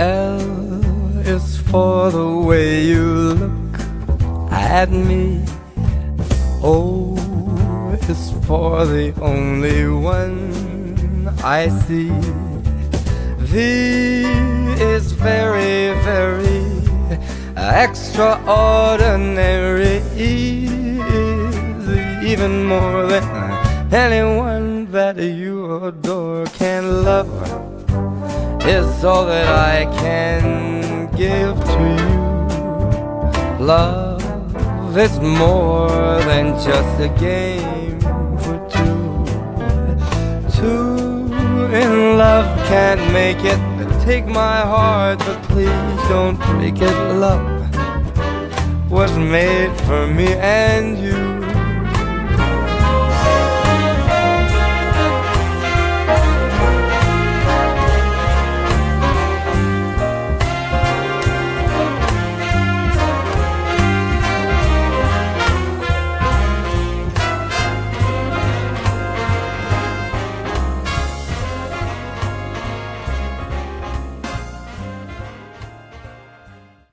L is for the way you look at me. O is for the only one I see. V is very, very extraordinary. E is even more than anyone that you adore can love. Is all that I can give to you. Love is more than just a game for two. Two in love can't make it. Take my heart, but please don't break it. Love was made for me and you.